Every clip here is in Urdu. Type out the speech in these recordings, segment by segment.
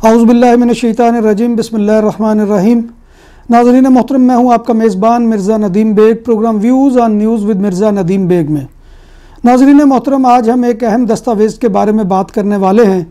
اعوذ باللہ من الشیطان الرجیم بسم اللہ الرحمن الرحیم۔ ناظرین محترم، میں ہوں آپ کا میزبان Mirza Nadeem Baig, programme views on news with Mirza Nadeem Baig میں۔ ناظرین محترم، آج ہم ایک اہم دستاویز کے بارے میں بات کرنے والے ہیں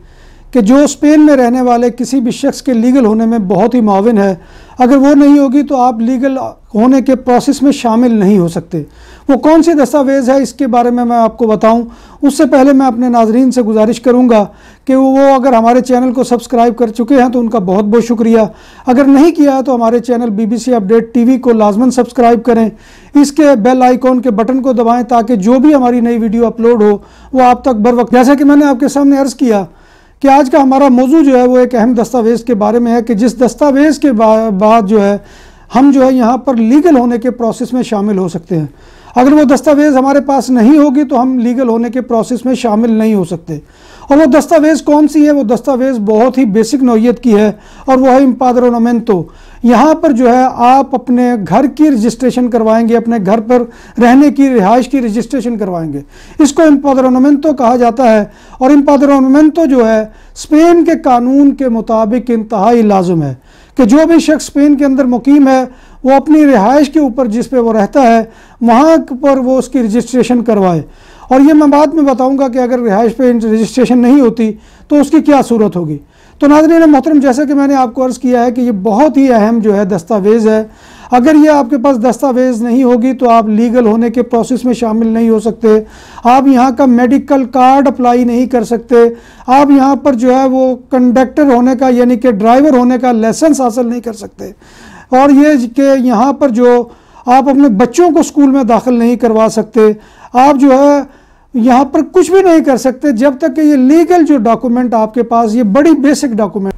کہ جو اسپین میں رہنے والے کسی بھی شخص کے لیگل ہونے میں بہت ہی معاون ہے۔ اگر وہ نہیں ہوگی تو آپ لیگل ہونے کے پروسیس میں شامل نہیں ہو سکتے۔ وہ کون سی دستاویز ہے، اس کے بارے میں آپ کو بتاؤں اس سے پہلے میں اپنے ناظرین سے گزارش کروں گا کہ وہ اگر ہمارے چینل کو سبسکرائب کر چکے ہیں تو ان کا بہت بہت شکریہ۔ اگر نہیں کیا ہے تو ہمارے چینل BBC اپڈیٹ TV کو لازماً سبسکرائب کریں، اس کے بیل آئیکن کے بٹن کو دبائیں تاکہ جو بھی ہماری نئی ویڈیو اپلوڈ ہو وہ آپ تک بر وقت۔ جیسا کہ میں نے آپ کے سامنے عرض کیا کہ آج کا ہمارا موضوع جو ہے وہ ایک اہم دستاویز کے بارے میں ہے کہ جس دستاویز کے بعد جو ہے ہم جو ہے یہاں پر لیگل ہونے کے پروسیس میں شامل ہو سکتے ہیں۔ اگر وہ دستاویز ہمارے پاس نہیں ہوگی تو ہم لیگل ہونے کے پروسیس میں شامل نہیں ہو سکتے۔ اور وہ دستاویز کون سی ہے؟ وہ دستاویز بہت ہی بیسک نوعیت کی ہے اور وہ ہے امپادرونامنتو۔ یہاں پر جو ہے آپ اپنے گھر کی رجسٹریشن کروائیں گے، اپنے گھر پر رہنے کی رہائش کی رجسٹریشن کروائیں گے۔ اس کو امپادرونامنتو کہا جاتا ہے اور امپادرونامنتو جو ہے اسپین کے قانون کے مطابق انتہائی لازم ہے کہ جو بھی شخص اسپین کے اندر مقیم ہے وہ اپنی رہائش کے اوپر جس پہ وہ رہتا ہے وہاں پر وہ اس کی رجسٹریشن کروائے۔ اور یہ میں بعد میں بتاؤں گا کہ اگر رہائش پہ رجسٹریشن نہیں ہوتی تو اس کی کیا صورت ہوگی۔ تو ناظرین محترم، جیسا کہ میں نے آپ کو عرض کیا ہے کہ یہ بہت ہی اہم جو ہے دستاویز ہے۔ اگر یہ آپ کے پاس دستاویز نہیں ہوگی تو آپ لیگل ہونے کے پروسیس میں شامل نہیں ہو سکتے۔ آپ یہاں کا میڈیکل کارڈ اپلائی نہیں کر سکتے۔ آپ یہاں پر جو ہے وہ کنڈکٹر ہونے کا یعنی کہ ڈرائیور ہونے کا لائسنس حاصل نہیں کر سکتے۔ اور یہ کہ یہاں پر جو آپ اپنے بچوں کو اسکول میں داخل نہیں کروا سکتے۔ آپ جو ہے یہاں پر کچھ بھی نہیں کر سکتے جب تک کہ یہ لیگل جو ڈاکومنٹ آپ کے پاس، یہ بڑی بیسک ڈاکومنٹ،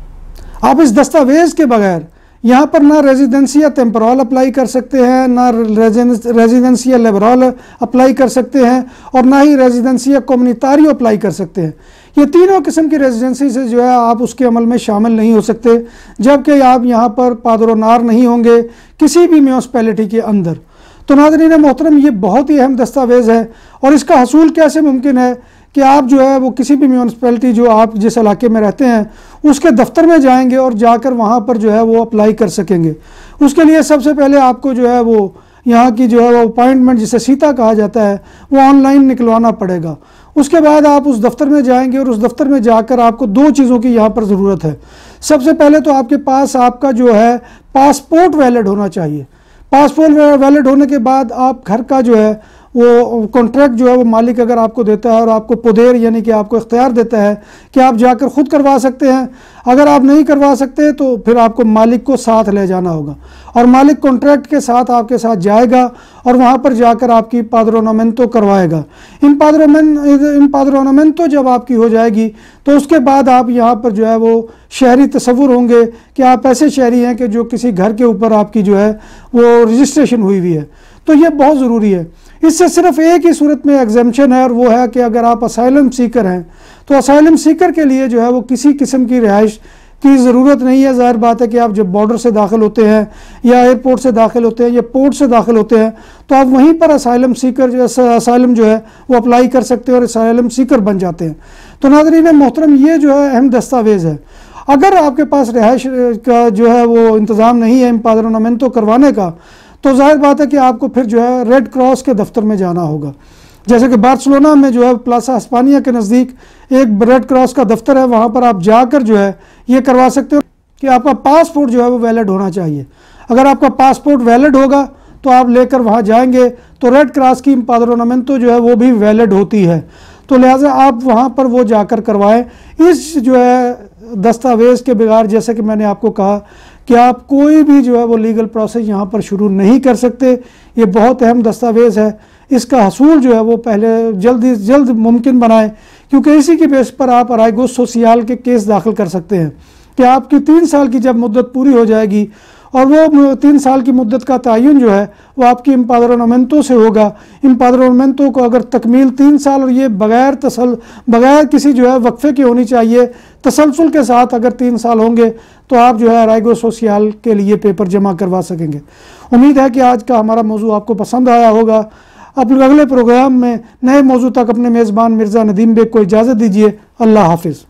آپ اس دستاویز کے بغیر یہاں پر نہ ریزیڈنسیا ٹیمپورل اپلائی کر سکتے ہیں، نہ ریزیڈنسیا لیبرال اپلائی کر سکتے ہیں اور نہ ہی ریزیڈنسیا کومنیتاریو اپلائی کر سکتے ہیں۔ یہ تینوں قسم کی ریزیڈنسی سے جو ہے آپ اس کے عمل میں شامل نہیں ہو سکتے جبکہ آپ یہاں پر پادرونار نہیں ہوں گے کسی بھی میونسپیلٹی کے اندر۔ تو ناظرین محترم، یہ بہت ہی اہم دستاویز ہے اور اس کا حصول کیسے ممکن ہے کہ آپ جو ہے وہ کسی بھی میونسپیلٹی جو آپ جس علاقے میں رہتے ہیں اس کے دفتر میں جائیں گے اور جا کر وہاں پر جو ہے وہ اپلائی کر سکیں گے۔ اس کے لیے سب سے پہلے آپ کو جو ہے وہ یہاں کی جو ہے وہ اپائنٹمنٹ جسے سیتا کہا جاتا ہے وہ آن لائن نکلوانا پڑے گا۔ اس کے بعد آپ اس دفتر میں جائیں گے اور اس دفتر میں جا کر آپ کو دو چیزوں کی یہاں پر ضرورت ہے۔ سب سے پہلے تو آپ کے پاس آپ کا جو ہے پاسپورٹ ویلڈ ہونا چاہیے۔ پاسپورٹ ویلڈ ہونے کے بعد آپ گھر کا جو ہے وہ کانٹریکٹ جو ہے وہ مالک اگر آپ کو دیتا ہے اور آپ کو پودیر یعنی کہ آپ کو اختیار دیتا ہے کہ آپ جا کر خود کروا سکتے ہیں۔ اگر آپ نہیں کروا سکتے تو پھر آپ کو مالک کو ساتھ لے جانا ہوگا اور مالک کانٹریکٹ کے ساتھ آپ کے ساتھ جائے گا اور وہاں پر جا کر آپ کی پادرونامنتو کروائے گا۔ پادرونامنتو جب آپ کی ہو جائے گی تو اس کے بعد آپ یہاں پر جو ہے وہ شہری تصور ہوں گے کہ آپ ایسے شہری ہیں کہ جو کسی گھر کے اوپر آپ کی جو ہے وہ رجسٹریشن ہوئی ہوئی ہے۔ تو یہ بہت ضروری ہے۔ اس سے صرف ایک ہی صورت میں ایگزمپشن ہے اور وہ ہے کہ اگر آپ اسائلم سیکر ہیں تو اسائلم سیکر کے لیے جو ہے وہ کسی قسم کی رہائش کی ضرورت نہیں ہے۔ ظاہر بات ہے کہ آپ جب بارڈر سے داخل ہوتے ہیں یا ایئرپورٹ سے داخل ہوتے ہیں یا پورٹ سے داخل ہوتے ہیں تو آپ وہیں پر اسائلم جو ہے وہ اپلائی کر سکتے ہیں اور اسائلم سیکر بن جاتے ہیں۔ تو ناظرین محترم، یہ جو ہے اہم دستاویز ہے۔ اگر آپ کے پاس رہائش کا جو ہے وہ انتظام نہیں ہے امپادرونامنتو کروانے کا تو ظاہر بات ہے کہ آپ کو پھر جو ہے ریڈ کراس کے دفتر میں جانا ہوگا۔ جیسے کہ بارسلونا میں جو ہے پلازا ہسپانیہ کے نزدیک ایک ریڈ کراس کا دفتر ہے، وہاں پر آپ جا کر جو ہے یہ کروا سکتے ہو کہ آپ کا پاسپورٹ جو ہے وہ ویلڈ ہونا چاہیے۔ اگر آپ کا پاسپورٹ ویلڈ ہوگا تو آپ لے کر وہاں جائیں گے تو ریڈ کراس کی امپادرونامنتو جو ہے وہ بھی ویلڈ ہوتی ہے، تو لہٰذا آپ وہاں پر وہ جا کر کروائیں۔ اس جو ہے دستاویز کے بغیر جیسے کہ میں نے آپ کو کہا کہ آپ کوئی بھی جو ہے وہ لیگل پروسیس یہاں پر شروع نہیں کر سکتے۔ یہ بہت اہم دستاویز ہے، اس کا حصول جو ہے وہ پہلے جلد ممکن بنائیں کیونکہ اسی کی بیس پر آپ ارائیگو سوسیال کے کیس داخل کر سکتے ہیں کہ آپ کی 3 سال کی جب مدت پوری ہو جائے گی اور وہ 3 سال کی مدت کا تعین جو ہے وہ آپ کی امپادرونامنتو سے ہوگا۔ امپادرونامنتو کو اگر تکمیل 3 سال اور یہ بغیر کسی جو ہے وقفے کی ہونی چاہیے، تسلسل کے ساتھ اگر 3 سال ہوں گے تو آپ جو ہے ارائیگو سوسیال کے لیے پیپر جمع کروا سکیں گے۔ امید ہے کہ آج کا ہمارا موضوع آپ کو پسند آیا ہوگا۔ اب اگلے پروگرام میں نئے موضوع تک اپنے میزبان مرزا ندیم بیگ کو اجازت دیجیے۔ اللہ حافظ۔